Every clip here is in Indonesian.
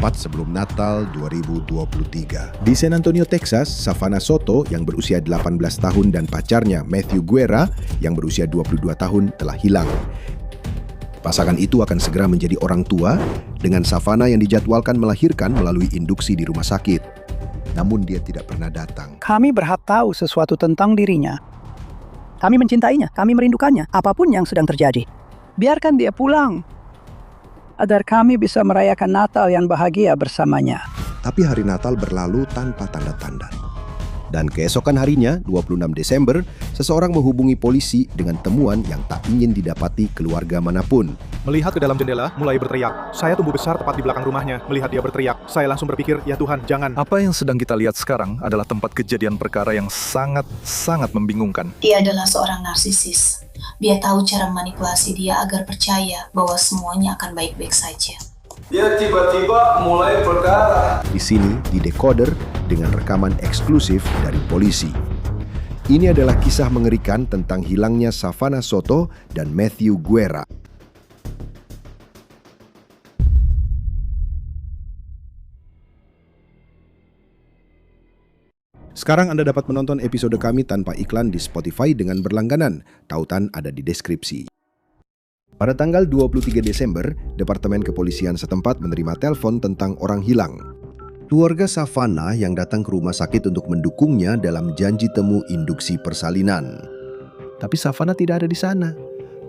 tepat sebelum Natal 2023. Di San Antonio, Texas, Savannah Soto yang berusia 18 tahun dan pacarnya Matthew Guerra yang berusia 22 tahun telah hilang. Pasangan itu akan segera menjadi orang tua dengan Savannah yang dijadwalkan melahirkan melalui induksi di rumah sakit. Namun dia tidak pernah datang. Kami berhak tahu sesuatu tentang dirinya. Kami mencintainya, kami merindukannya, apapun yang sedang terjadi. Biarkan dia pulang, agar kami bisa merayakan Natal yang bahagia bersamanya. Tapi hari Natal berlalu tanpa tanda-tanda. Dan keesokan harinya, 26 Desember, seseorang menghubungi polisi dengan temuan yang tak ingin didapati keluarga manapun. Melihat ke dalam jendela, mulai berteriak. Saya tumbuh besar tepat di belakang rumahnya. Melihat dia berteriak, saya langsung berpikir, ya Tuhan, jangan. Apa yang sedang kita lihat sekarang adalah tempat kejadian perkara yang sangat membingungkan. Dia adalah seorang narsisis. Dia tahu cara manipulasi dia agar percaya bahwa semuanya akan baik-baik saja. Dia tiba-tiba mulai berdarah. Di sini, di Decoder dengan rekaman eksklusif dari polisi. Ini adalah kisah mengerikan tentang hilangnya Savannah Soto dan Matthew Guerra. Sekarang Anda dapat menonton episode kami tanpa iklan di Spotify dengan berlangganan. Tautan ada di deskripsi. Pada tanggal 23 Desember, Departemen Kepolisian setempat menerima telepon tentang orang hilang. Keluarga Savannah yang datang ke rumah sakit untuk mendukungnya dalam janji temu induksi persalinan. Tapi Savannah tidak ada di sana.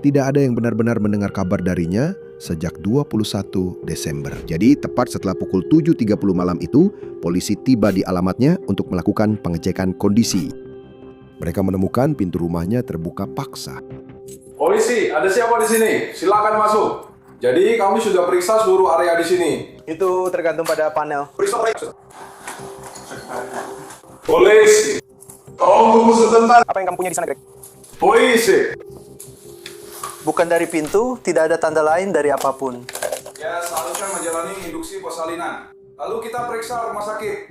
Tidak ada yang benar-benar mendengar kabar darinya sejak 21 Desember. Jadi tepat setelah pukul 7.30 malam itu, polisi tiba di alamatnya untuk melakukan pengecekan kondisi. Mereka menemukan pintu rumahnya terbuka paksa. Polisi, ada siapa di sini? Silakan masuk. Jadi kami sudah periksa seluruh area di sini. Itu tergantung pada panel. Periksa. Polisi, tolong tunggu sebentar. Apa yang kamu punya di sana, Greg? Polisi. Bukan dari pintu, tidak ada tanda lain dari apapun. Ya, seharusnya menjalani induksi persalinan. Lalu kita periksa rumah sakit.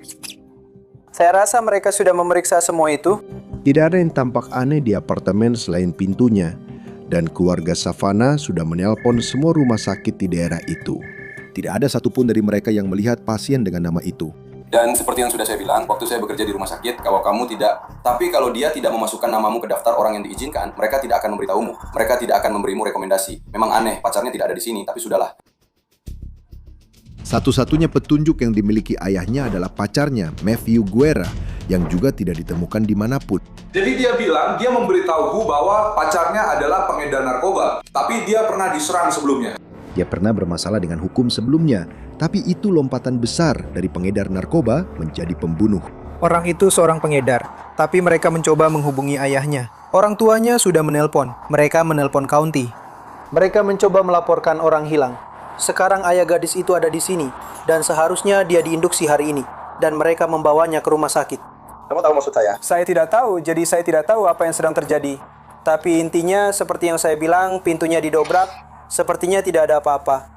Saya rasa mereka sudah memeriksa semua itu. Tidak ada yang tampak aneh di apartemen selain pintunya. Dan keluarga Savannah sudah menelpon semua rumah sakit di daerah itu. Tidak ada satupun dari mereka yang melihat pasien dengan nama itu. Dan seperti yang sudah saya bilang, waktu saya bekerja di rumah sakit, kalau kamu tidak, tapi kalau dia tidak memasukkan namamu ke daftar orang yang diizinkan, mereka tidak akan memberitahumu. Mereka tidak akan memberimu rekomendasi. Memang aneh, pacarnya tidak ada di sini, tapi sudahlah. Satu-satunya petunjuk yang dimiliki ayahnya adalah pacarnya, Matthew Guerra, yang juga tidak ditemukan dimanapun. Jadi dia bilang dia memberitahuku bahwa pacarnya adalah pengedar narkoba, tapi dia pernah diserang sebelumnya. Dia pernah bermasalah dengan hukum sebelumnya, tapi itu lompatan besar dari pengedar narkoba menjadi pembunuh. Orang itu seorang pengedar, tapi mereka mencoba menghubungi ayahnya. Orang tuanya sudah menelpon. Mereka menelpon county. Mereka mencoba melaporkan orang hilang. Sekarang ayah gadis itu ada di sini, dan seharusnya dia diinduksi hari ini, dan mereka membawanya ke rumah sakit. Kamu tahu maksud saya? Saya tidak tahu, jadi saya tidak tahu apa yang sedang terjadi. Tapi intinya seperti yang saya bilang, pintunya didobrak, sepertinya tidak ada apa-apa.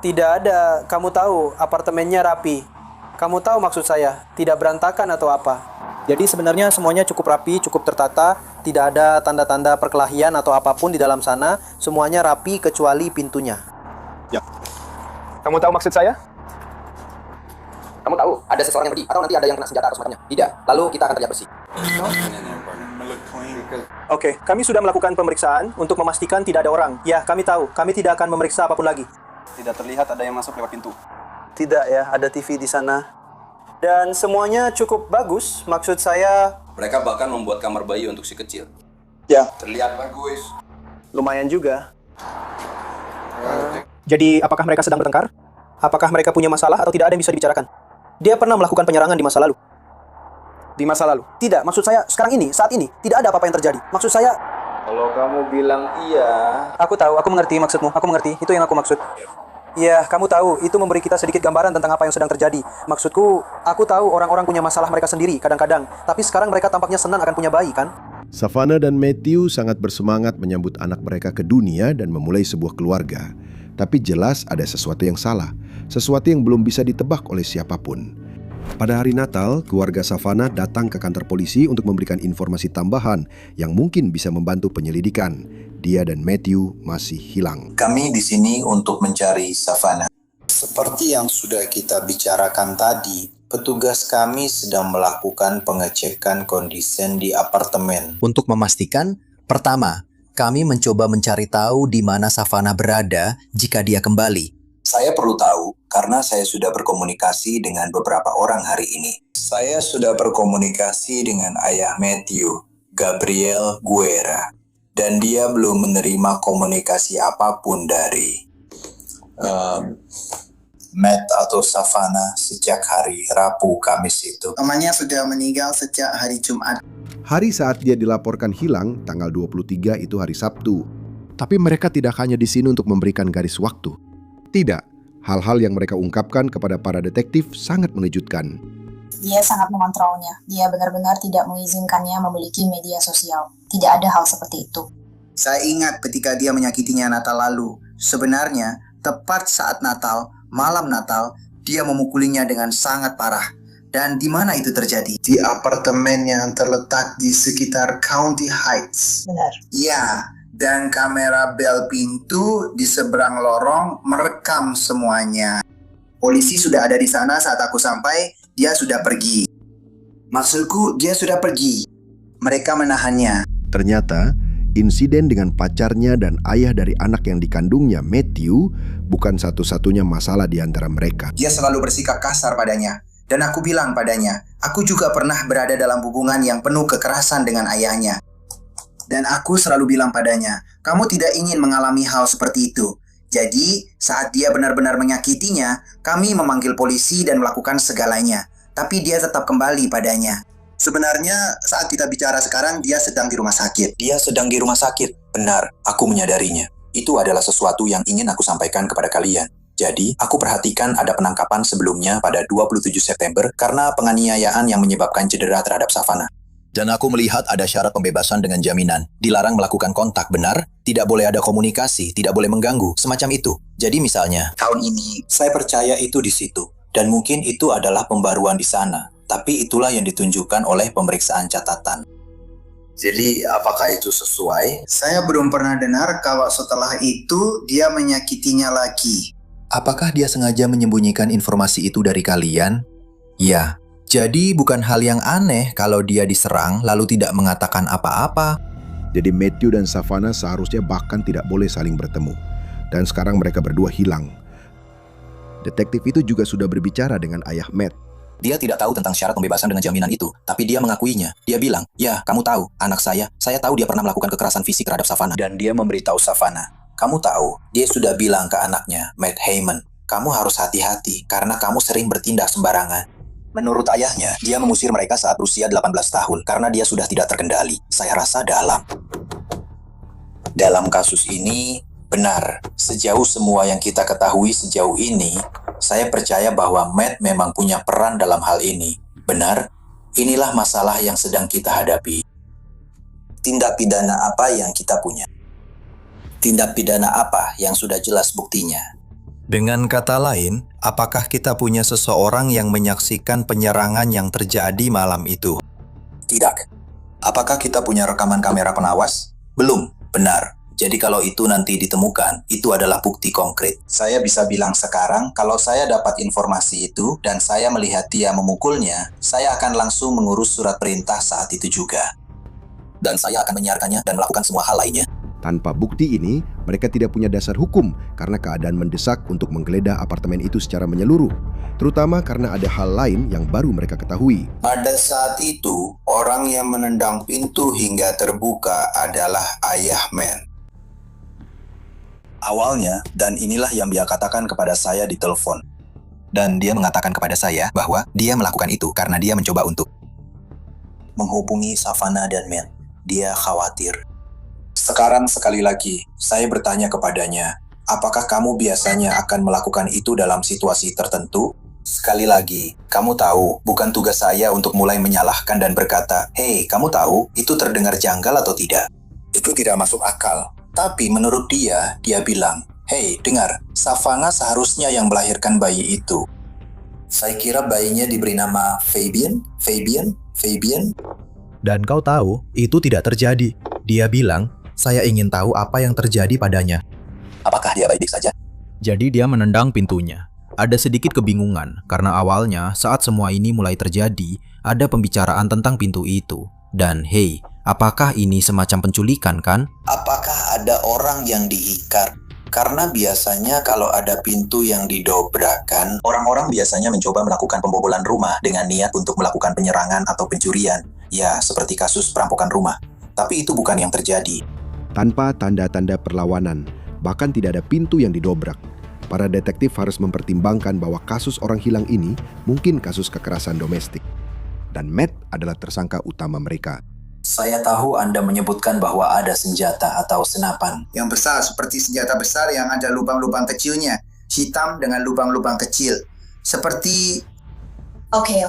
Tidak ada, kamu tahu, apartemennya rapi. Kamu tahu maksud saya, tidak berantakan atau apa. Jadi sebenarnya semuanya cukup rapi, cukup tertata, tidak ada tanda-tanda perkelahian atau apapun di dalam sana, semuanya rapi kecuali pintunya. Ya. Kamu tahu maksud saya? Kamu tahu, ada seseorang yang pergi, atau nanti ada yang kena senjata atau semacamnya. Tidak, lalu kita akan terlihat bersih. Oke, kami sudah melakukan pemeriksaan untuk memastikan tidak ada orang. Ya, kami tahu, kami tidak akan memeriksa apapun lagi. Tidak terlihat ada yang masuk lewat pintu. Tidak ya, ada TV di sana. Dan semuanya cukup bagus, maksud saya... Mereka bahkan membuat kamar bayi untuk si kecil. Ya, Terlihat bagus. lumayan juga. Jadi, apakah mereka sedang bertengkar? Apakah mereka punya masalah atau tidak ada yang bisa dibicarakan? Dia pernah melakukan penyerangan di masa lalu. Di masa lalu? Tidak, maksud saya sekarang ini, saat ini, tidak ada apa-apa yang terjadi. Maksud saya... Kalau kamu bilang iya... Aku tahu, aku mengerti maksudmu, aku mengerti, itu yang aku maksud. Ya, kamu tahu, itu memberi kita sedikit gambaran tentang apa yang sedang terjadi. Maksudku, aku tahu orang-orang punya masalah mereka sendiri kadang-kadang. Tapi sekarang mereka tampaknya senang akan punya bayi, kan? Savannah dan Matthew sangat bersemangat menyambut anak mereka ke dunia dan memulai sebuah keluarga. Tapi jelas ada sesuatu yang salah, sesuatu yang belum bisa ditebak oleh siapapun. Pada hari Natal, keluarga Savannah datang ke kantor polisi untuk memberikan informasi tambahan yang mungkin bisa membantu penyelidikan. Dia dan Matthew masih hilang. Kami di sini untuk mencari Savannah. Seperti yang sudah kita bicarakan tadi, petugas kami sedang melakukan pengecekan kondisen di apartemen. Untuk memastikan, pertama, kami mencoba mencari tahu di mana Savannah berada jika dia kembali. Saya perlu tahu karena saya sudah berkomunikasi dengan beberapa orang hari ini. Saya sudah berkomunikasi dengan ayah Matthew, Gabriel Guerra, dan dia belum menerima komunikasi apapun dari Matt atau Savannah sejak hari Rabu Kamis itu. Temannya sudah meninggal sejak hari Jumat. Hari saat dia dilaporkan hilang, tanggal 23 itu hari Sabtu. Tapi mereka tidak hanya di sini untuk memberikan garis waktu. Tidak, hal-hal yang mereka ungkapkan kepada para detektif sangat mengejutkan. Dia sangat mengontrolnya. Dia benar-benar tidak mengizinkannya memiliki media sosial. Tidak ada hal seperti itu. Saya ingat ketika dia menyakitinya Natal lalu. Sebenarnya, tepat saat Natal, malam Natal, dia memukulinya dengan sangat parah. Dan di mana itu terjadi? Di apartemen yang terletak di sekitar County Heights. Benar. Ya, dan kamera bel pintu di seberang lorong merekam semuanya. Polisi sudah ada di sana saat aku sampai, dia sudah pergi. Maksudku, dia sudah pergi. Mereka menahannya. Ternyata, insiden dengan pacarnya dan ayah dari anak yang dikandungnya, Matthew, bukan satu-satunya masalah di antara mereka. Dia selalu bersikap kasar padanya. Dan aku bilang padanya, aku juga pernah berada dalam hubungan yang penuh kekerasan dengan ayahnya. Dan aku selalu bilang padanya, kamu tidak ingin mengalami hal seperti itu. Jadi, saat dia benar-benar menyakitinya, kami memanggil polisi dan melakukan segalanya. Tapi dia tetap kembali padanya. Sebenarnya, saat kita bicara sekarang, dia sedang di rumah sakit. Dia sedang di rumah sakit. Benar, aku menyadarinya. Itu adalah sesuatu yang ingin aku sampaikan kepada kalian. Jadi, aku perhatikan ada penangkapan sebelumnya pada 27 September karena penganiayaan yang menyebabkan cedera terhadap Savannah. Dan aku melihat ada syarat pembebasan dengan jaminan. Dilarang melakukan kontak, benar? Tidak boleh ada komunikasi, tidak boleh mengganggu, semacam itu. Jadi misalnya, tahun ini, saya percaya itu di situ. Dan mungkin itu adalah pembaruan di sana. Tapi itulah yang ditunjukkan oleh pemeriksaan catatan. Jadi, apakah itu sesuai? Saya belum pernah dengar kalau setelah itu dia menyakitinya lagi. apakah dia sengaja menyembunyikan informasi itu dari kalian? Ya, jadi bukan hal yang aneh kalau dia diserang lalu tidak mengatakan apa-apa. Jadi Matthew dan Savannah seharusnya bahkan tidak boleh saling bertemu. Dan sekarang mereka berdua hilang. Detektif itu juga sudah berbicara dengan ayah Matt. Dia tidak tahu tentang syarat pembebasan dengan jaminan itu, tapi dia mengakuinya. Dia bilang, ya kamu tahu, anak saya tahu dia pernah melakukan kekerasan fisik terhadap Savannah. Dan dia memberitahu Savannah, kamu tahu, dia sudah bilang ke anaknya, Matt Heyman, kamu harus hati-hati karena kamu sering bertindak sembarangan. Menurut ayahnya, dia mengusir mereka saat berusia 18 tahun karena dia sudah tidak terkendali. Saya rasa dalam kasus ini, benar, sejauh semua yang kita ketahui sejauh ini, saya percaya bahwa Matt memang punya peran dalam hal ini. Benar, inilah masalah yang sedang kita hadapi. Tindak pidana apa yang kita punya? Tindak pidana apa yang sudah jelas buktinya? Dengan kata lain, apakah kita punya seseorang yang menyaksikan penyerangan yang terjadi malam itu? Tidak. Apakah kita punya rekaman kamera pengawas? Belum. Benar. Jadi kalau itu nanti ditemukan, itu adalah bukti konkret. Saya bisa bilang sekarang, kalau saya dapat informasi itu dan saya melihat dia memukulnya, saya akan langsung mengurus surat perintah saat itu juga. Dan saya akan menyiarkannya dan melakukan semua hal lainnya. Tanpa bukti ini, mereka tidak punya dasar hukum karena keadaan mendesak untuk menggeledah apartemen itu secara menyeluruh. Terutama karena ada hal lain yang baru mereka ketahui. Pada saat itu, orang yang menendang pintu hingga terbuka adalah ayah Matt. Awalnya, dan inilah yang dia katakan kepada saya di telepon. Dan dia mengatakan kepada saya bahwa dia melakukan itu karena dia mencoba untuk menghubungi Savannah dan Matt. Dia khawatir. Sekarang sekali lagi, saya bertanya kepadanya, apakah kamu biasanya akan melakukan itu dalam situasi tertentu? Sekali lagi, kamu tahu, bukan tugas saya untuk mulai menyalahkan dan berkata, hei, kamu tahu, itu terdengar janggal atau tidak? Itu tidak masuk akal. Tapi menurut dia bilang, hei, dengar, Savannah seharusnya yang melahirkan bayi itu. Saya kira bayinya diberi nama Fabian. Dan kau tahu, itu tidak terjadi. Dia bilang, saya ingin tahu apa yang terjadi padanya. Apakah dia baik-baik saja? Jadi dia menendang pintunya. Ada sedikit kebingungan karena awalnya saat semua ini mulai terjadi, ada pembicaraan tentang pintu itu. Dan hey, apakah ini semacam penculikan kan? Apakah ada orang yang diikat? Karena biasanya kalau ada pintu yang didobrakkan, orang-orang biasanya mencoba melakukan pembobolan rumah dengan niat untuk melakukan penyerangan atau pencurian. Ya, seperti kasus perampokan rumah. Tapi itu bukan yang terjadi. Tanpa tanda-tanda perlawanan, bahkan tidak ada pintu yang didobrak. Para detektif harus mempertimbangkan bahwa kasus orang hilang ini mungkin kasus kekerasan domestik. Dan Matt adalah tersangka utama mereka. Saya tahu Anda menyebutkan bahwa ada senjata atau senapan. Yang besar seperti senjata besar yang ada lubang-lubang kecilnya. Hitam dengan lubang-lubang kecil. Seperti... Oke.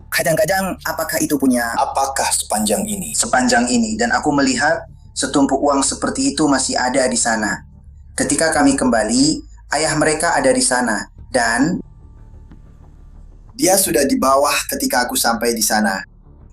Kadang-kadang apakah itu punya... Apakah sepanjang ini? Sepanjang ini. Dan aku melihat setumpuk uang seperti itu masih ada di sana. Ketika kami kembali, ayah mereka ada di sana. Dan... dia sudah di bawah ketika aku sampai di sana.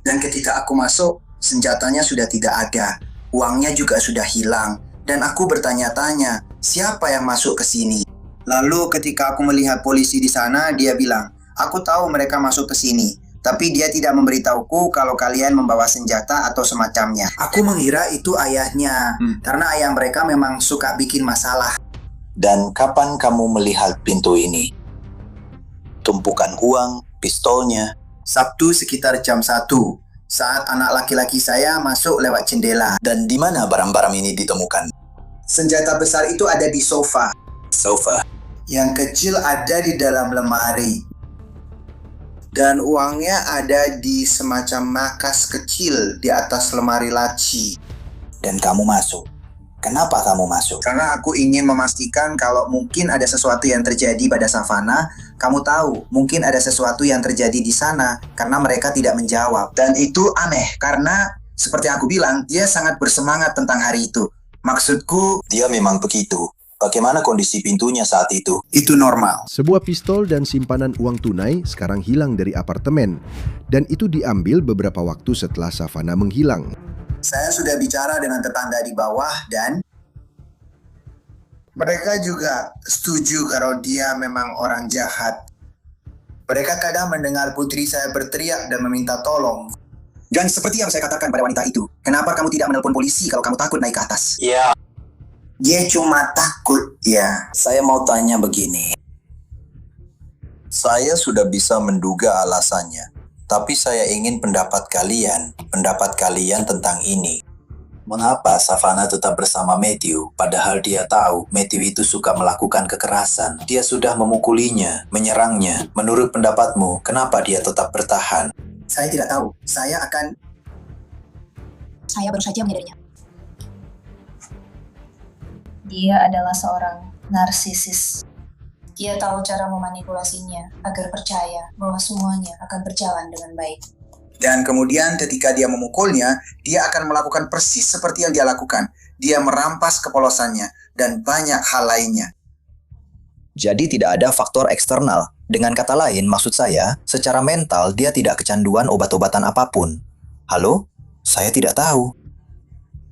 Dan ketika aku masuk, senjatanya sudah tidak ada. Uangnya juga sudah hilang. Dan aku bertanya-tanya, siapa yang masuk ke sini? Lalu ketika aku melihat polisi di sana, dia bilang, aku tahu mereka masuk ke sini. Tapi dia tidak memberitahuku kalau kalian membawa senjata atau semacamnya. Aku mengira itu ayahnya. Karena ayah mereka memang suka bikin masalah. Dan kapan kamu melihat pintu ini? Tumpukan uang, pistolnya. Sabtu sekitar jam 1. Saat anak laki-laki saya masuk lewat jendela. Dan di mana barang-barang ini ditemukan? Senjata besar itu ada di sofa. Sofa. Yang kecil ada di dalam lemari. Dan uangnya ada di semacam markas kecil di atas lemari laci. Dan kamu masuk. Kenapa kamu masuk? Karena aku ingin memastikan kalau mungkin ada sesuatu yang terjadi pada Savannah. Kamu tahu, mungkin ada sesuatu yang terjadi di sana karena mereka tidak menjawab. Dan itu aneh karena seperti aku bilang, dia sangat bersemangat tentang hari itu. Maksudku, dia memang begitu. Bagaimana kondisi pintunya saat itu? Itu normal. Sebuah pistol dan simpanan uang tunai sekarang hilang dari apartemen. Dan itu diambil beberapa waktu setelah Savannah menghilang. Saya sudah bicara dengan tetangga di bawah dan mereka juga setuju kalau dia memang orang jahat. Mereka kadang mendengar putri saya berteriak dan meminta tolong. Dan seperti yang saya katakan pada wanita itu, kenapa kamu tidak menelpon polisi kalau kamu takut naik ke atas? Ya. Dia cuma takut, ya. Saya mau tanya begini. Saya sudah bisa menduga alasannya. Tapi saya ingin pendapat kalian tentang ini. Mengapa Savannah tetap bersama Matthew, padahal dia tahu Matthew itu suka melakukan kekerasan? Dia sudah memukulinya, menyerangnya. Menurut pendapatmu, kenapa dia tetap bertahan? Saya tidak tahu. Saya baru saja menyadarinya. Dia adalah seorang narsisis. Dia tahu cara memanipulasinya agar percaya bahwa semuanya akan berjalan dengan baik. Dan kemudian ketika dia memukulnya, dia akan melakukan persis seperti yang dia lakukan. Dia merampas kepolosannya dan banyak hal lainnya. Jadi tidak ada faktor eksternal. Dengan kata lain, maksud saya, secara mental dia tidak kecanduan obat-obatan apapun. Halo? Saya tidak tahu.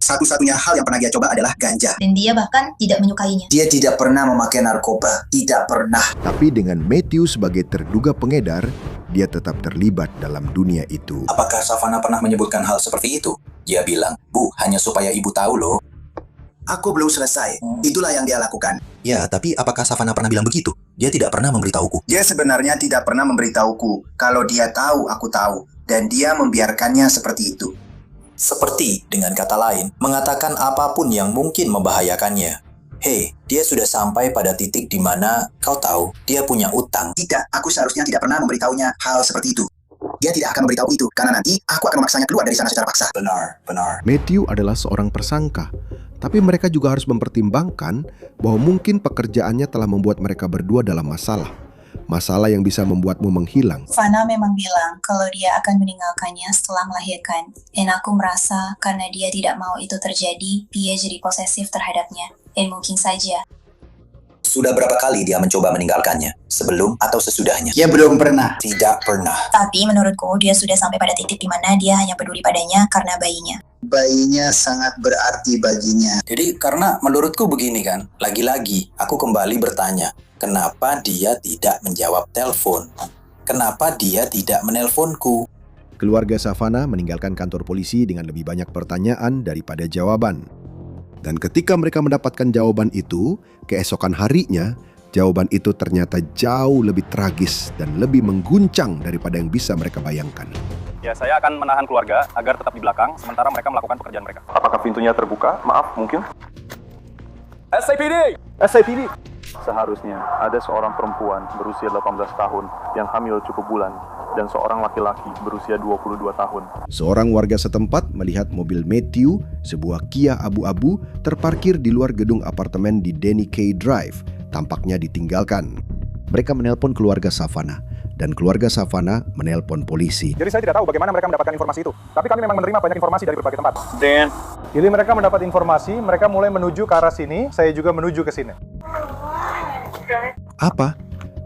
Satu-satunya hal yang pernah dia coba adalah ganja. Dan dia bahkan tidak menyukainya. Dia tidak pernah memakai narkoba. Tidak pernah. Tapi dengan Matthew sebagai terduga pengedar, dia tetap terlibat dalam dunia itu. Apakah Savannah pernah menyebutkan hal seperti itu? Dia bilang, Bu, hanya supaya ibu tahu loh. Aku belum selesai. Itulah yang dia lakukan. Ya, tapi apakah Savannah pernah bilang begitu? Dia tidak pernah memberitahuku. Dia sebenarnya tidak pernah memberitahuku. Kalau dia tahu, aku tahu. Dan dia membiarkannya seperti itu. Seperti, dengan kata lain, mengatakan apapun yang mungkin membahayakannya. Hei, dia sudah sampai pada titik di mana, kau tahu, dia punya utang. Tidak, aku seharusnya tidak pernah memberitahunya hal seperti itu. Dia tidak akan memberitahu itu, karena nanti aku akan memaksanya keluar dari sana secara paksa. Benar. Matthew adalah seorang tersangka, tapi mereka juga harus mempertimbangkan bahwa mungkin pekerjaannya telah membuat mereka berdua dalam masalah. Masalah yang bisa membuatmu menghilang. Fana memang bilang kalau dia akan meninggalkannya setelah melahirkan. Dan aku merasa karena dia tidak mau itu terjadi, dia jadi posesif terhadapnya. Dan mungkin saja. Sudah berapa kali dia mencoba meninggalkannya? Sebelum atau sesudahnya? Dia belum pernah. Tidak pernah. Tapi menurutku dia sudah sampai pada titik di mana dia hanya peduli padanya karena bayinya. Bayinya sangat berarti baginya. Jadi karena menurutku begini kan, lagi-lagi aku kembali bertanya, Kenapa dia tidak menjawab telepon? Kenapa dia tidak menelponku? Keluarga Savannah meninggalkan kantor polisi dengan lebih banyak pertanyaan daripada jawaban. Dan ketika mereka mendapatkan jawaban itu, keesokan harinya, jawaban itu ternyata jauh lebih tragis dan lebih mengguncang daripada yang bisa mereka bayangkan. Ya, saya akan menahan keluarga agar tetap di belakang sementara mereka melakukan pekerjaan mereka. Apakah pintunya terbuka? Maaf, mungkin. SAPD! SAPD! Seharusnya ada seorang perempuan berusia 18 tahun yang hamil cukup bulan dan seorang laki-laki berusia 22 tahun. Seorang warga setempat melihat mobil Matthew, sebuah Kia abu-abu, terparkir di luar gedung apartemen di Denny K Drive, tampaknya ditinggalkan. Mereka menelpon keluarga Savannah, dan keluarga Savannah menelpon polisi. Jadi saya tidak tahu bagaimana mereka mendapatkan informasi itu. Tapi kami memang menerima banyak informasi dari berbagai tempat. Dan Jadi mereka mendapat informasi, mereka mulai menuju ke arah sini, saya juga menuju ke sini. Apa?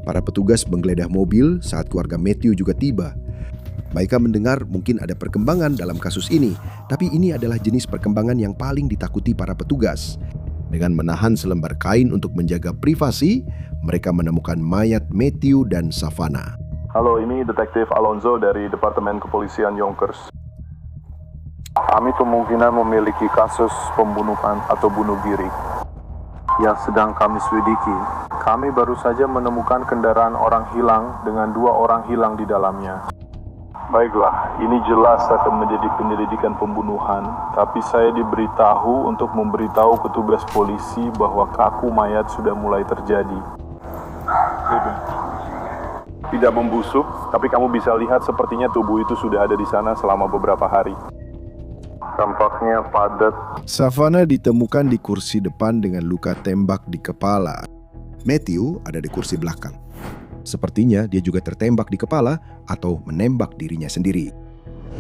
Para petugas menggeledah mobil saat keluarga Matthew juga tiba. Mereka mendengar mungkin ada perkembangan dalam kasus ini, tapi ini adalah jenis perkembangan yang paling ditakuti para petugas. Dengan menahan selembar kain untuk menjaga privasi, mereka menemukan mayat Matthew dan Savannah. halo, ini Detektif Alonzo dari Departemen Kepolisian Yonkers. Kami kemungkinan memiliki kasus pembunuhan atau bunuh diri yang sedang kami selidiki. Kami baru saja menemukan kendaraan orang hilang dengan 2 orang hilang di dalamnya. Baiklah, ini jelas akan menjadi penyelidikan pembunuhan, tapi saya diberitahu untuk memberitahu petugas polisi bahwa kaku mayat sudah mulai terjadi. Tidak membusuk, tapi kamu bisa lihat sepertinya tubuh itu sudah ada di sana selama beberapa hari. Tampaknya padat. Savannah ditemukan di kursi depan dengan luka tembak di kepala. Matthew ada di kursi belakang. Sepertinya dia juga tertembak di kepala atau menembak dirinya sendiri.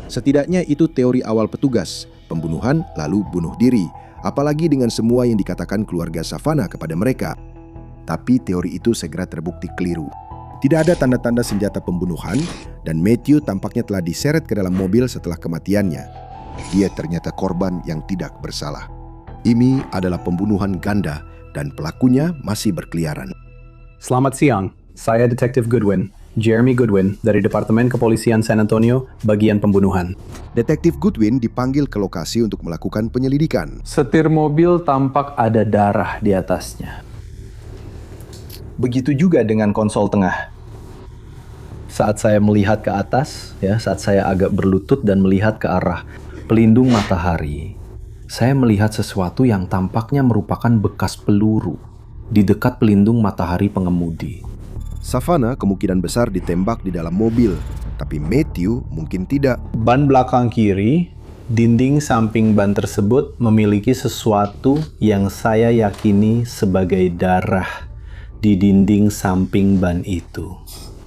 Setidaknya itu teori awal petugas, pembunuhan lalu bunuh diri, apalagi dengan semua yang dikatakan keluarga Savannah kepada mereka. Tapi teori itu segera terbukti keliru. Tidak ada tanda-tanda senjata pembunuhan dan Matthew tampaknya telah diseret ke dalam mobil setelah kematiannya. Dia ternyata korban yang tidak bersalah. Ini adalah pembunuhan ganda dan pelakunya masih berkeliaran. Selamat siang, saya Detektif Goodwin, Jeremy Goodwin dari Departemen Kepolisian San Antonio, bagian pembunuhan. Detektif Goodwin dipanggil ke lokasi untuk melakukan penyelidikan. Setir mobil tampak ada darah di atasnya. Begitu juga dengan konsol tengah. Saat saya melihat ke atas, saat saya agak berlutut dan melihat ke arah pelindung matahari, saya melihat sesuatu yang tampaknya merupakan bekas peluru di dekat pelindung matahari pengemudi. Savannah kemungkinan besar ditembak di dalam mobil, tapi Matthew mungkin tidak. Ban belakang kiri, dinding samping ban tersebut memiliki sesuatu yang saya yakini sebagai darah di dinding samping ban itu.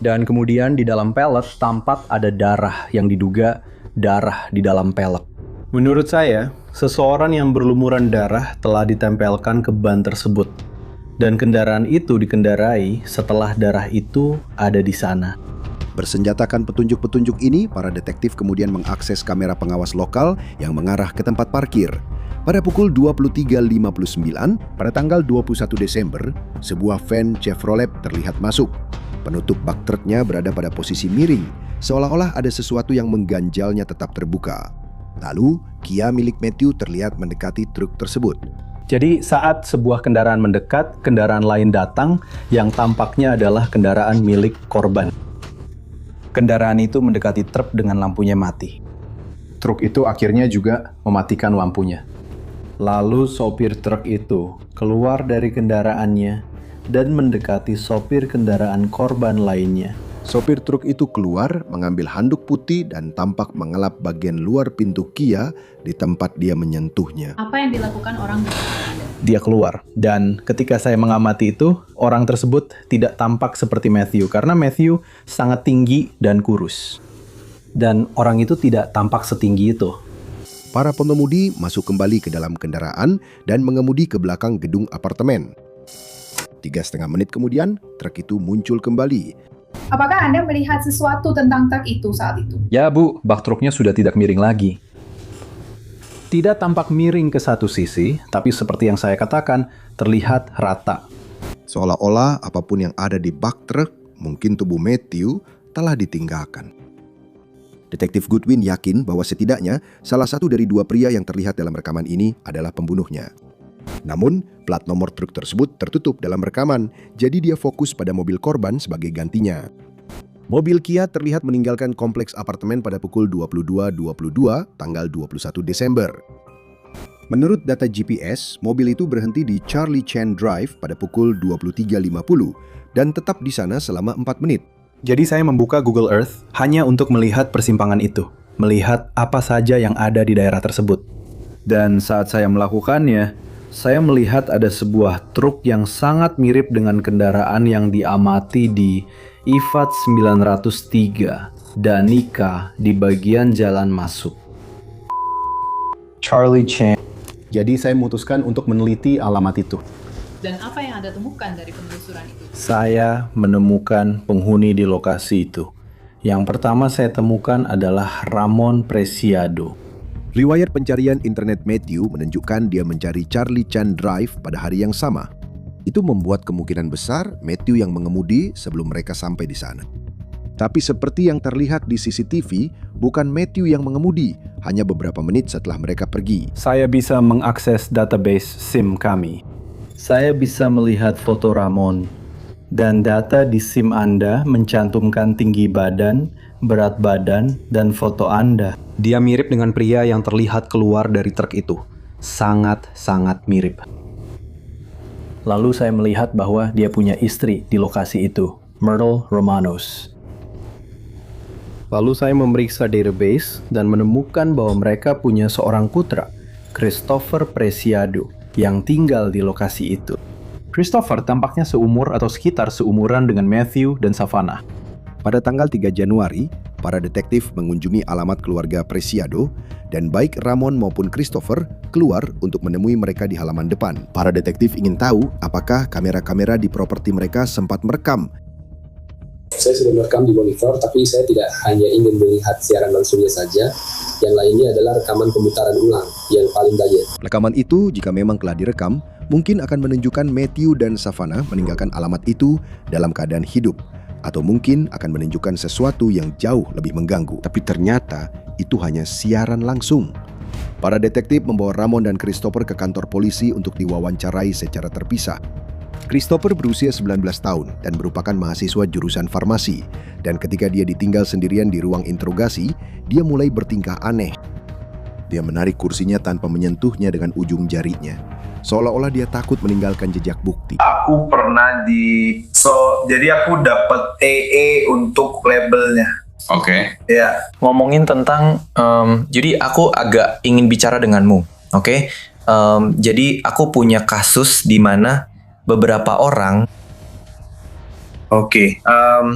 Dan kemudian di dalam pelek tampak ada darah yang diduga darah di dalam pelek. Menurut saya, seseorang yang berlumuran darah telah ditempelkan ke ban tersebut. Dan kendaraan itu dikendarai setelah darah itu ada di sana. Bersenjatakan petunjuk-petunjuk ini, para detektif kemudian mengakses kamera pengawas lokal yang mengarah ke tempat parkir. Pada pukul 23.59, pada tanggal 21 Desember, sebuah van Chevrolet terlihat masuk. Penutup bak truknya berada pada posisi miring, seolah-olah ada sesuatu yang mengganjalnya tetap terbuka. Lalu, Kia milik Matthew terlihat mendekati truk tersebut. Jadi saat sebuah kendaraan mendekat, kendaraan lain datang yang tampaknya adalah kendaraan milik korban. Kendaraan itu mendekati truk dengan lampunya mati. Truk itu akhirnya juga mematikan lampunya. Lalu sopir truk itu keluar dari kendaraannya dan mendekati sopir kendaraan korban lainnya. Sopir truk itu keluar, mengambil handuk putih dan tampak mengelap bagian luar pintu Kia di tempat dia menyentuhnya. Apa yang dilakukan orang? Dia keluar, dan ketika saya mengamati itu, orang tersebut tidak tampak seperti Matthew, karena Matthew sangat tinggi dan kurus. Dan orang itu tidak tampak setinggi itu. Para pengemudi masuk kembali ke dalam kendaraan dan mengemudi ke belakang gedung apartemen. 3,5 menit kemudian, truk itu muncul kembali. Apakah Anda melihat sesuatu tentang truk itu saat itu? Ya Bu, bak truknya sudah tidak miring lagi. Tidak tampak miring ke satu sisi, tapi seperti yang saya katakan, terlihat rata. Seolah-olah apapun yang ada di bak truk, mungkin tubuh Matthew, telah ditinggalkan. Detektif Goodwin yakin bahwa setidaknya salah satu dari dua pria yang terlihat dalam rekaman ini adalah pembunuhnya. Namun, plat nomor truk tersebut tertutup dalam rekaman, jadi dia fokus pada mobil korban sebagai gantinya. Mobil Kia terlihat meninggalkan kompleks apartemen pada pukul 22.22 tanggal 21 Desember. Menurut data GPS, mobil itu berhenti di Charlie Chan Drive pada pukul 23.50 dan tetap di sana selama 4 menit. Jadi saya membuka Google Earth hanya untuk melihat persimpangan itu, melihat apa saja yang ada di daerah tersebut. Dan saat saya melakukannya, saya melihat ada sebuah truk yang sangat mirip dengan kendaraan yang diamati di IFAT 903 Danica di bagian jalan masuk. Charlie Chan. Jadi saya memutuskan untuk meneliti alamat itu. Dan apa yang Anda temukan dari penelusuran itu? Saya menemukan penghuni di lokasi itu. Yang pertama saya temukan adalah Ramon Preciado. Riwayat pencarian internet Matthew menunjukkan dia mencari Charlie Chan Drive pada hari yang sama. Itu membuat kemungkinan besar Matthew yang mengemudi sebelum mereka sampai di sana. Tapi seperti yang terlihat di CCTV, bukan Matthew yang mengemudi, hanya beberapa menit setelah mereka pergi. Saya bisa mengakses database SIM kami. Saya bisa melihat foto Ramon, dan data di SIM Anda mencantumkan tinggi badan, berat badan, dan foto Anda. Dia mirip dengan pria yang terlihat keluar dari truk itu. Sangat-sangat mirip. Lalu saya melihat bahwa dia punya istri di lokasi itu, Myrtle Romanos. Lalu saya memeriksa database dan menemukan bahwa mereka punya seorang putra, Christopher Preciado, yang tinggal di lokasi itu. Christopher tampaknya seumur atau sekitar seumuran dengan Matthew dan Savannah. Pada tanggal 3 Januari, para detektif mengunjungi alamat keluarga Preciado dan baik Ramon maupun Christopher keluar untuk menemui mereka di halaman depan. Para detektif ingin tahu apakah kamera-kamera di properti mereka sempat merekam. Saya sudah merekam di monitor, tapi saya tidak hanya ingin melihat siaran langsungnya saja. Yang lainnya adalah rekaman pemutaran ulang yang paling banyak. Rekaman itu, jika memang telah direkam, mungkin akan menunjukkan Matthew dan Savannah meninggalkan alamat itu dalam keadaan hidup. Atau mungkin akan menunjukkan sesuatu yang jauh lebih mengganggu. Tapi ternyata itu hanya siaran langsung. Para detektif membawa Ramon dan Christopher ke kantor polisi untuk diwawancarai secara terpisah. Christopher berusia 19 tahun dan merupakan mahasiswa jurusan farmasi. Dan ketika dia ditinggal sendirian di ruang interogasi, dia mulai bertingkah aneh. Dia menarik kursinya tanpa menyentuhnya dengan ujung jarinya. Seolah-olah dia takut meninggalkan jejak bukti. Aku pernah jadi aku dapat EE untuk labelnya. Oke. Ya. Ngomongin tentang, jadi aku agak ingin bicara denganmu, oke? Jadi aku punya kasus di mana beberapa orang,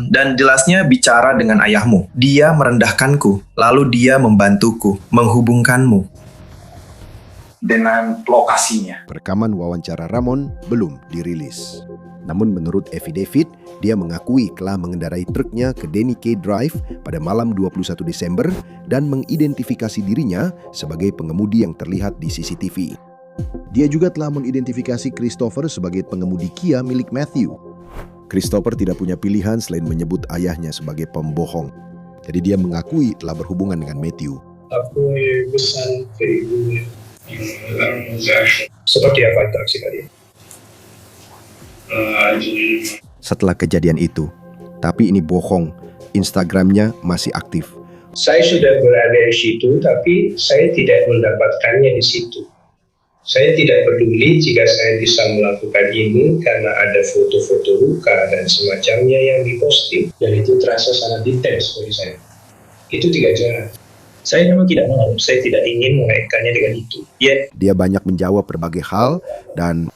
dan jelasnya bicara dengan ayahmu. Dia merendahkanku, lalu dia membantuku, menghubungkanmu. Dengan lokasinya. Rekaman wawancara Ramon belum dirilis. Namun menurut affidavit, dia mengakui telah mengendarai truknya ke Danica Drive pada malam 21 Desember dan mengidentifikasi dirinya sebagai pengemudi yang terlihat di CCTV. Dia juga telah mengidentifikasi Christopher sebagai pengemudi Kia milik Matthew. Christopher tidak punya pilihan selain menyebut ayahnya sebagai pembohong. Jadi dia mengakui telah berhubungan dengan Matthew. Aku pesan ke ibunya. Seperti apa interaksi tadi? Setelah kejadian itu, tapi ini bohong, Instagramnya masih aktif. Saya sudah berada di situ, tapi saya tidak mendapatkannya di situ. Saya tidak peduli jika saya bisa melakukan ini karena ada foto-foto luka dan semacamnya yang diposting. Dan itu terasa sangat intens bagi saya. Itu tidak jelas. Saya memang tidak mau, saya tidak ingin mengaitkannya dengan itu. Dia banyak menjawab berbagai hal dan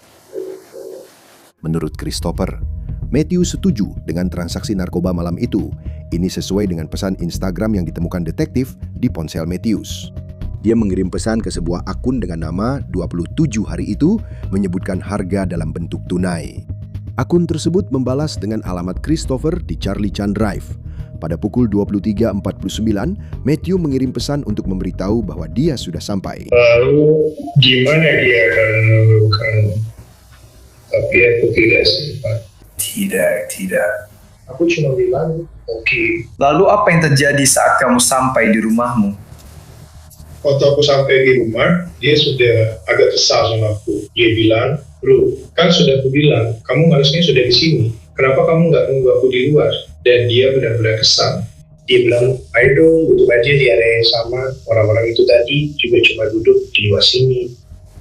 menurut Christopher, Matthew setuju dengan transaksi narkoba malam itu. Ini sesuai dengan pesan Instagram yang ditemukan detektif di ponsel Matthews. Dia mengirim pesan ke sebuah akun dengan nama 27 hari itu menyebutkan harga dalam bentuk tunai. Akun tersebut membalas dengan alamat Christopher di Charlie Chan Drive. Pada pukul 23.49, Matthew mengirim pesan untuk memberitahu bahwa dia sudah sampai. Lalu, gimana dia akan melakukan? Tapi aku tidak sempat. Tidak. Aku cuma bilang, oke. Lalu apa yang terjadi saat kamu sampai di rumahmu? Waktu aku sampai di rumah, dia sudah agak kesal sama aku. Dia bilang, bro, kan sudah aku bilang, kamu harusnya sudah di sini. Kenapa kamu nggak nunggu aku di luar? Dan dia benar-benar kesal. Dia bilang, ayo dong, duduk aja di area yang sama. Orang-orang itu tadi juga cuma duduk di luar sini.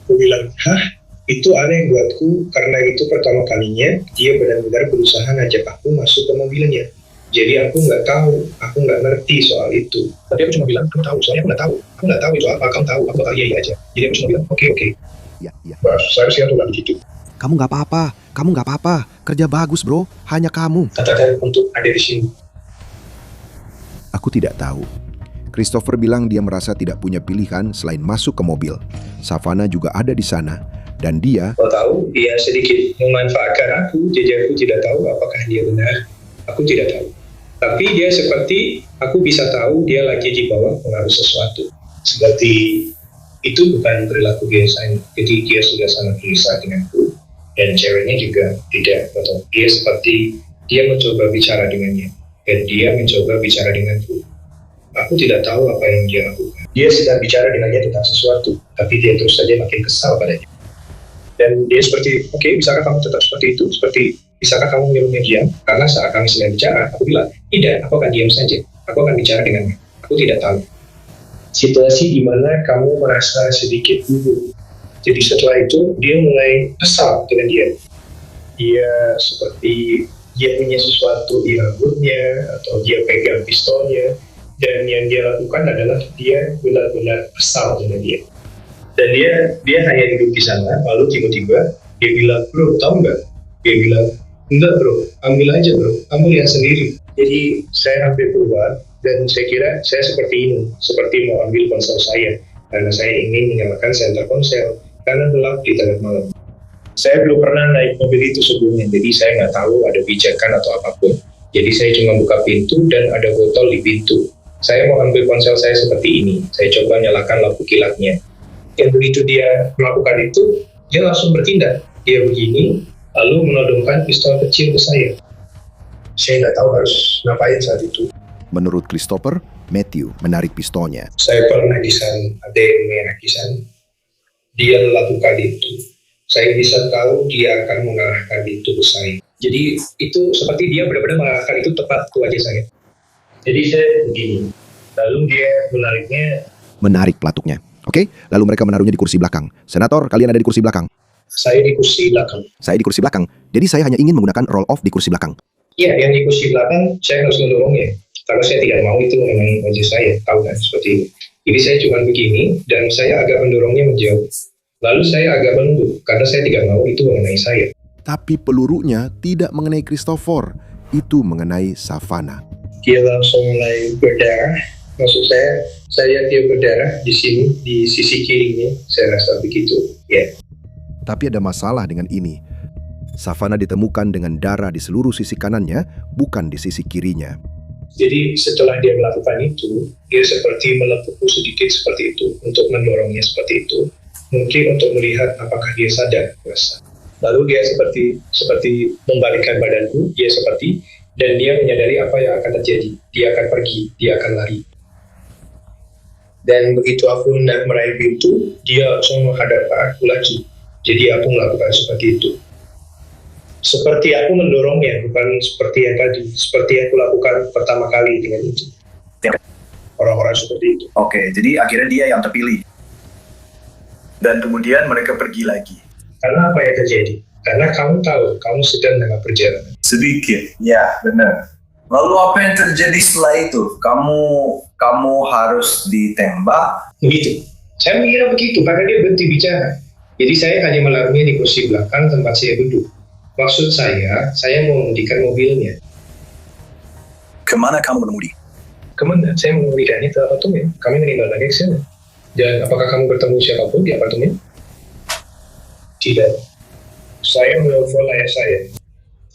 Aku bilang, hah? Itu aneh buatku, karena itu pertama kalinya dia benar-benar berusaha ngajak aku masuk ke mobilnya. Jadi aku nggak tahu, aku nggak ngerti soal itu. Tapi aku cuma bilang, kamu tahu, soalnya aku nggak tahu itu apa, kamu tahu, aku tahu iya aja. Jadi aku cuma bilang, oke. Ya. Bas, saya sih tuh begitu. Kamu nggak apa-apa, kerja bagus bro, hanya kamu. Katakan untuk ada di sini. Aku tidak tahu. Christopher bilang dia merasa tidak punya pilihan selain masuk ke mobil. Savannah juga ada di sana. Dan dia... Kau tahu, dia sedikit memanfaatkan aku, jadi aku tidak tahu apakah dia benar. Aku tidak tahu. Tapi dia seperti, aku bisa tahu dia lagi di bawah pengaruh sesuatu. Seperti, itu bukan perilaku biasanya. Jadi dia sudah sangat gelisah denganku. Dan ceweknya juga tidak. Atau dia seperti, dia mencoba bicara dengannya. Dan dia mencoba bicara denganku. Aku tidak tahu apa yang dia lakukan. Dia sedang bicara dengannya tentang sesuatu. Tapi dia terus saja makin kesal padanya. Dan dia seperti, oke, bisakah kamu tetap seperti itu? Seperti, bisakah kamu menyuruhnya diam? Karena saat kami sedang bicara, aku bilang, tidak, aku akan diam saja. Aku akan bicara dengannya. Aku tidak tahu. Situasi di mana kamu merasa sedikit gugup. Jadi setelah itu, dia mulai kesal dengan dia. Dia seperti, dia punya sesuatu di rambutnya, atau dia pegang pistolnya. Dan yang dia lakukan adalah, dia benar-benar kesal dengan dia. Dan dia hanya duduk di sana, lalu tiba-tiba dia bilang, bro, tahu nggak? Dia bilang, enggak bro, ambil aja bro, kamu lihat sendiri. Jadi saya hampir keluar, dan saya kira saya seperti ini, seperti mau ambil ponsel saya, karena saya ingin menyalakan senter ponsel, karena gelap di tengah malam. Saya belum pernah naik mobil itu sebelumnya, jadi saya nggak tahu ada pijakan atau apapun. Jadi saya cuma buka pintu, dan ada botol di pintu. Saya mau ambil ponsel saya seperti ini, saya coba nyalakan lampu kilatnya. Yang begitu dia melakukan itu, dia langsung bertindak. Dia begini, lalu menodongkan pistol kecil ke saya. Saya nggak tahu harus ngapain saat itu. Menurut Christopher, Matthew menarik pistolnya. Saya pernah di sana, ada yang merah di sana. Dia melakukan itu. Saya bisa tahu dia akan mengarahkan itu ke saya. Jadi itu seperti dia benar-benar mengarahkan itu tepat ke wajah saya. Jadi saya begini. Lalu dia menarik pelatuknya. Oke, lalu mereka menaruhnya di kursi belakang. Senator, kalian ada di kursi belakang. Saya di kursi belakang. Saya di kursi belakang. Jadi saya hanya ingin menggunakan roll off di kursi belakang. Iya, yang di kursi belakang saya harus mendorongnya. Karena saya tidak mau itu mengenai wajah saya. Tahu kan, seperti ini. Jadi saya cuma begini, dan saya agak mendorongnya menjauh. Lalu saya agak menunduk, karena saya tidak mau itu mengenai saya. Tapi pelurunya tidak mengenai Christopher. Itu mengenai Savannah. Dia langsung mulai berdarah. Maksud saya lihat dia berdarah di sini, di sisi kirinya. Saya rasa begitu, ya. Tapi ada masalah dengan ini. Savannah ditemukan dengan darah di seluruh sisi kanannya, bukan di sisi kirinya. Jadi setelah dia melakukan itu, dia seperti melepuk sedikit seperti itu, untuk mendorongnya seperti itu. Mungkin untuk melihat apakah dia sadar, rasa. Lalu dia seperti membalikkan badanku, dia seperti, dan dia menyadari apa yang akan terjadi. Dia akan pergi, dia akan lari. Dan begitu aku hendak meraih pintu, dia langsung menghadap aku lagi. Jadi aku melakukan seperti itu. Seperti aku mendorongnya, bukan seperti yang tadi. Seperti yang aku lakukan pertama kali dengan itu. Orang-orang seperti itu. Oke, jadi akhirnya dia yang terpilih. Dan kemudian mereka pergi lagi. Karena apa yang terjadi? Karena kamu tahu, kamu sedang dalam perjalanan. Sedikit, ya benar. Lalu apa yang terjadi setelah itu? Kamu harus ditembak? Begitu. Saya mengira begitu, karena dia berhenti bicara. Jadi saya hanya melarangnya di kursi belakang tempat saya duduk. Maksud saya mau mengemudikan mobilnya. Kemana kamu mengemudi? Kemana? Saya mengemudikannya ke apartemen. Kami meninggal lagi ke sana. Dan apakah kamu bertemu siapapun di apartemen? Tidak. Saya menelpon ayah saya.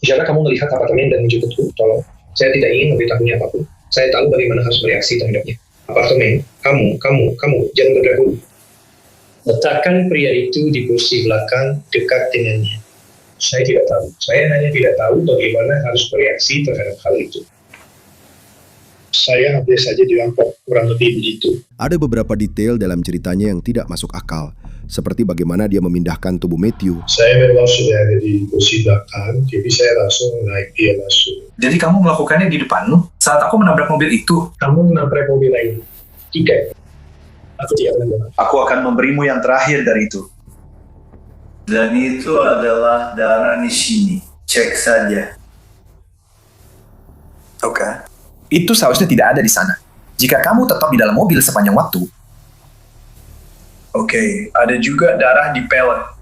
Jika kamu melihat apartemen dan menjemputku, tolong. Saya tidak ingin memberitahunya apapun. Saya tahu bagaimana harus bereaksi terhadapnya. Apartemen, kamu, jangan berdahulu. Letakkan pria itu di kursi belakang dekat dengannya. Saya tidak tahu. Saya hanya tidak tahu bagaimana harus bereaksi terhadap hal itu. Saya hampir saja dirampok, kurang lebih begitu. Ada beberapa detail dalam ceritanya yang tidak masuk akal, seperti bagaimana dia memindahkan tubuh Matthew. Saya memang sudah ada di kursi belakang, jadi saya langsung naik dia masuk. Jadi kamu melakukannya di depanmu? Saat aku menabrak mobil itu? Kamu menabrak mobil lain. Tidak. Aku tidak menabrak. Aku akan memberimu yang terakhir dari itu. Dan itu adalah darah di sini. Cek saja. Oke. Itu seharusnya tidak ada di sana. Jika kamu tetap di dalam mobil sepanjang waktu. Oke, ada juga darah di pelek.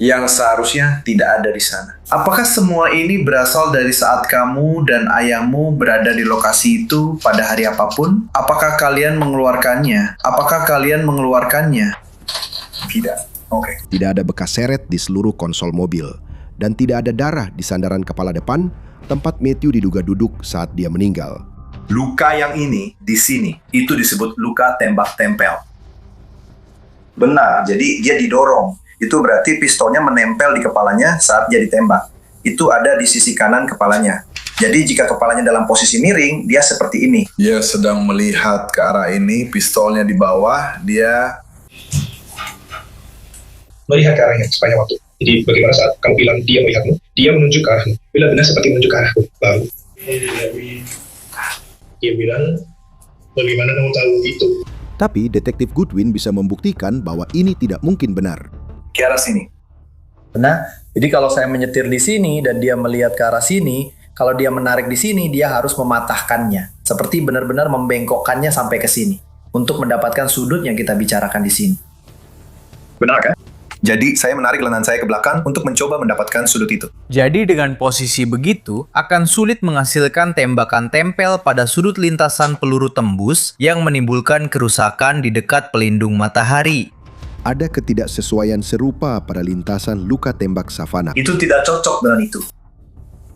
Yang seharusnya tidak ada di sana. Apakah semua ini berasal dari saat kamu dan ayahmu berada di lokasi itu pada hari apapun? Apakah kalian mengeluarkannya? Tidak. Oke. Tidak ada bekas seret di seluruh konsol mobil. Dan tidak ada darah di sandaran kepala depan, tempat Matthew diduga duduk saat dia meninggal. Luka yang ini, di sini, itu disebut luka tembak tempel. Benar, jadi dia didorong. Itu berarti pistolnya menempel di kepalanya saat dia ditembak. Itu ada di sisi kanan kepalanya. Jadi jika kepalanya dalam posisi miring, dia seperti ini. Dia sedang melihat ke arah ini, pistolnya di bawah, dia melihat ke arahnya sepanjang waktu. Jadi bagaimana saat kamu bilang dia melihatmu, dia menunjuk ke arahmu. Bila benar seperti menunjuk ke arahku, baru dia bilang, bagaimana kamu tahu itu? Tapi detektif Goodwin bisa membuktikan bahwa ini tidak mungkin benar. Ke arah sini. Nah, jadi kalau saya menyetir di sini dan dia melihat ke arah sini, kalau dia menarik di sini, dia harus mematahkannya. Seperti benar-benar membengkokkannya sampai ke sini. Untuk mendapatkan sudut yang kita bicarakan di sini. Benar kan? Jadi saya menarik lengan saya ke belakang untuk mencoba mendapatkan sudut itu. Jadi dengan posisi begitu, akan sulit menghasilkan tembakan tempel pada sudut lintasan peluru tembus yang menimbulkan kerusakan di dekat pelindung matahari. Ada ketidaksesuaian serupa pada lintasan luka tembak Savannah. Itu tidak cocok dengan itu.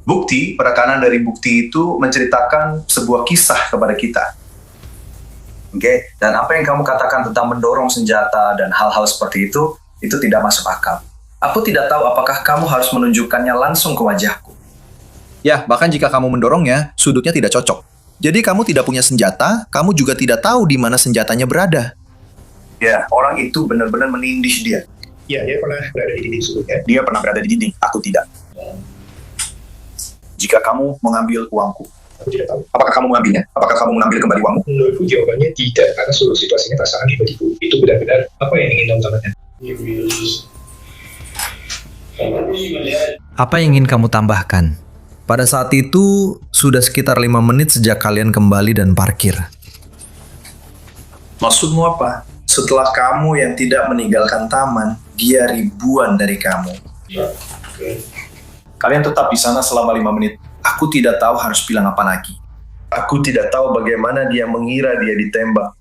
Bukti, penekanan dari bukti itu menceritakan sebuah kisah kepada kita. Oke, dan apa yang kamu katakan tentang mendorong senjata dan hal-hal seperti itu tidak masuk akal. Aku tidak tahu apakah kamu harus menunjukkannya langsung ke wajahku. Ya, bahkan jika kamu mendorongnya, sudutnya tidak cocok. Jadi kamu tidak punya senjata, kamu juga tidak tahu di mana senjatanya berada. Ya, orang itu benar-benar menindih dia. Ya, dia pernah berada di dinding sebelumnya. Dia pernah berada di dinding, aku tidak. Jika kamu mengambil uangku, aku tidak tahu. Apakah kamu mengambilnya? Apakah kamu mengambil kembali uangmu? Menurutku jawabannya tidak, karena seluruh situasinya tak sangat tiba-tiba. Itu benar-benar apa yang ingin kamu tambahkan? Apa yang ingin kamu tambahkan? Pada saat itu, sudah sekitar 5 menit sejak kalian kembali dan parkir. Maksudmu apa? Setelah kamu yang tidak meninggalkan taman, dia ribuan dari kamu. Kalian tetap di sana selama 5 menit. Aku tidak tahu harus bilang apa lagi. Aku tidak tahu bagaimana dia mengira dia ditembak.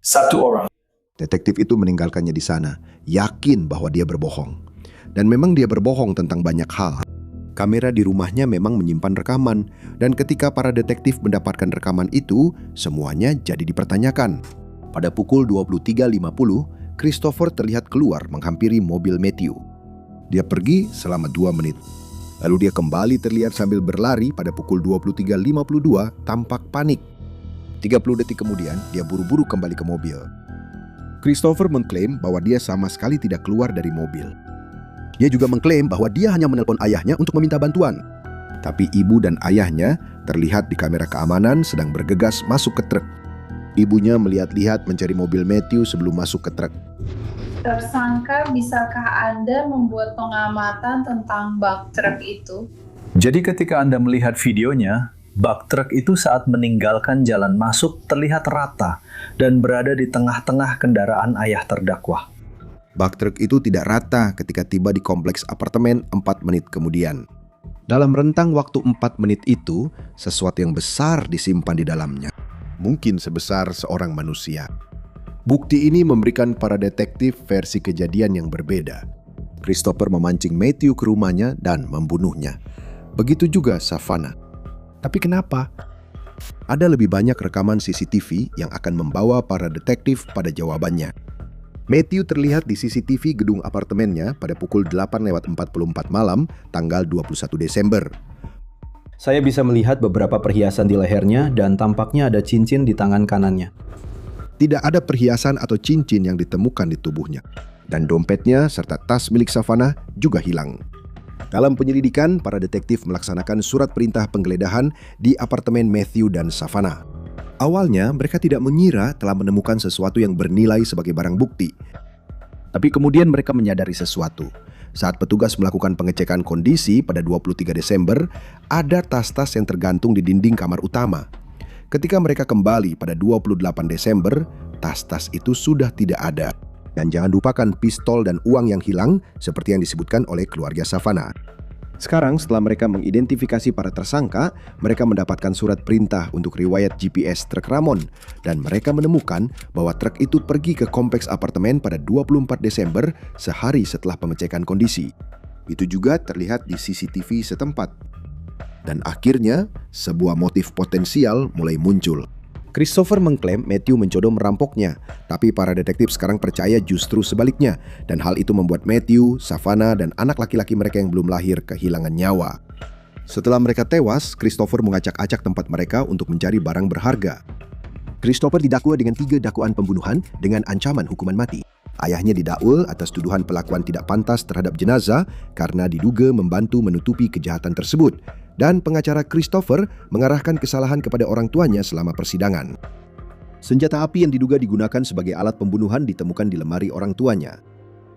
Satu orang. Detektif itu meninggalkannya di sana, yakin bahwa dia berbohong. Dan memang dia berbohong tentang banyak hal. Kamera di rumahnya memang menyimpan rekaman, dan ketika para detektif mendapatkan rekaman itu, semuanya jadi dipertanyakan. Pada pukul 23.50, Christopher terlihat keluar menghampiri mobil Matthew. Dia pergi selama 2 menit. Lalu dia kembali terlihat sambil berlari pada pukul 23.52 tampak panik. 30 detik kemudian, dia buru-buru kembali ke mobil. Christopher mengklaim bahwa dia sama sekali tidak keluar dari mobil. Dia juga mengklaim bahwa dia hanya menelpon ayahnya untuk meminta bantuan. Tapi ibu dan ayahnya terlihat di kamera keamanan sedang bergegas masuk ke truk. Ibunya melihat-lihat mencari mobil Matthew sebelum masuk ke truk. Tersangka, bisakah Anda membuat pengamatan tentang bak truk itu? Jadi ketika Anda melihat videonya, bak truk itu saat meninggalkan jalan masuk terlihat rata dan berada di tengah-tengah kendaraan ayah terdakwa. Bak truk itu tidak rata ketika tiba di kompleks apartemen 4 menit kemudian. Dalam rentang waktu 4 menit itu, sesuatu yang besar disimpan di dalamnya. Mungkin sebesar seorang manusia. Bukti ini memberikan para detektif versi kejadian yang berbeda. Christopher memancing Matthew ke rumahnya dan membunuhnya. Begitu juga Savannah. Tapi kenapa? Ada lebih banyak rekaman CCTV yang akan membawa para detektif pada jawabannya. Matthew terlihat di CCTV gedung apartemennya pada pukul 8:44 malam, tanggal 21 Desember. Saya bisa melihat beberapa perhiasan di lehernya dan tampaknya ada cincin di tangan kanannya. Tidak ada perhiasan atau cincin yang ditemukan di tubuhnya. Dan dompetnya serta tas milik Savannah juga hilang. Dalam penyelidikan, para detektif melaksanakan surat perintah penggeledahan di apartemen Matthew dan Savannah. Awalnya, mereka tidak mengira telah menemukan sesuatu yang bernilai sebagai barang bukti. Tapi kemudian mereka menyadari sesuatu. Saat petugas melakukan pengecekan kondisi pada 23 Desember, ada tas-tas yang tergantung di dinding kamar utama. Ketika mereka kembali pada 28 Desember, tas-tas itu sudah tidak ada. Dan jangan lupakan pistol dan uang yang hilang seperti yang disebutkan oleh keluarga Savannah. Sekarang setelah mereka mengidentifikasi para tersangka, mereka mendapatkan surat perintah untuk riwayat GPS truk Ramon dan mereka menemukan bahwa truk itu pergi ke kompleks apartemen pada 24 Desember sehari setelah pengecekan kondisi. Itu juga terlihat di CCTV setempat. Dan akhirnya, sebuah motif potensial mulai muncul. Christopher mengklaim Matthew mencoba merampoknya, tapi para detektif sekarang percaya justru sebaliknya, dan hal itu membuat Matthew, Savannah, dan anak laki-laki mereka yang belum lahir kehilangan nyawa. Setelah mereka tewas, Christopher mengacak-acak tempat mereka untuk mencari barang berharga. Christopher didakwa dengan 3 dakwaan pembunuhan dengan ancaman hukuman mati. Ayahnya didakwa atas tuduhan pelakuan tidak pantas terhadap jenazah karena diduga membantu menutupi kejahatan tersebut. Dan pengacara Christopher mengarahkan kesalahan kepada orang tuanya selama persidangan. Senjata api yang diduga digunakan sebagai alat pembunuhan ditemukan di lemari orang tuanya.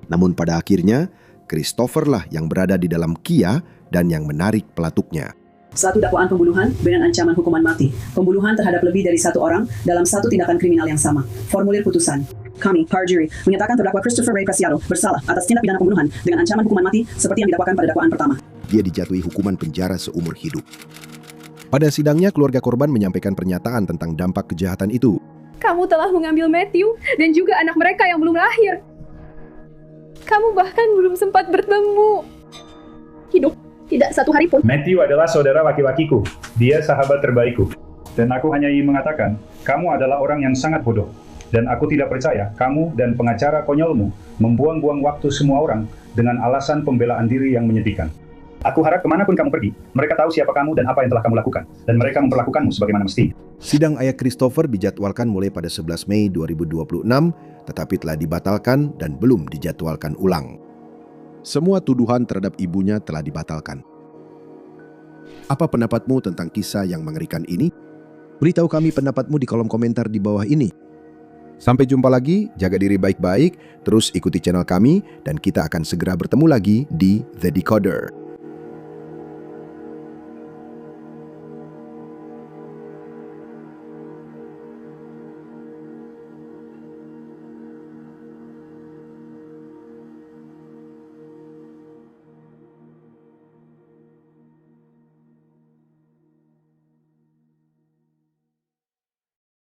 Namun pada akhirnya, Christopher lah yang berada di dalam Kia dan yang menarik pelatuknya. 1 dakwaan pembunuhan dengan ancaman hukuman mati. Pembunuhan terhadap lebih dari 1 orang dalam 1 tindakan kriminal yang sama. Formulir putusan. Kami, para juri, menyatakan terdakwa Christopher Ray Preciado bersalah atas tindak pidana pembunuhan dengan ancaman hukuman mati seperti yang didakwakan pada dakwaan pertama. Dia dijatuhi hukuman penjara seumur hidup. Pada sidangnya, keluarga korban menyampaikan pernyataan tentang dampak kejahatan itu. Kamu telah mengambil Matthew dan juga anak mereka yang belum lahir. Kamu bahkan belum sempat bertemu. Hidup, tidak 1 hari pun. Matthew adalah saudara laki-lakiku. Dia sahabat terbaikku. Dan aku hanya ingin mengatakan, kamu adalah orang yang sangat bodoh. Dan aku tidak percaya kamu dan pengacara konyolmu membuang-buang waktu semua orang dengan alasan pembelaan diri yang menyedihkan. Aku harap kemanapun kamu pergi, mereka tahu siapa kamu dan apa yang telah kamu lakukan. Dan mereka memperlakukanmu sebagaimana mesti. Sidang ayah Christopher dijadwalkan mulai pada 11 Mei 2026, tetapi telah dibatalkan dan belum dijadwalkan ulang. Semua tuduhan terhadap ibunya telah dibatalkan. Apa pendapatmu tentang kisah yang mengerikan ini? Beritahu kami pendapatmu di kolom komentar di bawah ini. Sampai jumpa lagi, jaga diri baik-baik, terus ikuti channel kami, dan kita akan segera bertemu lagi di The Decoder.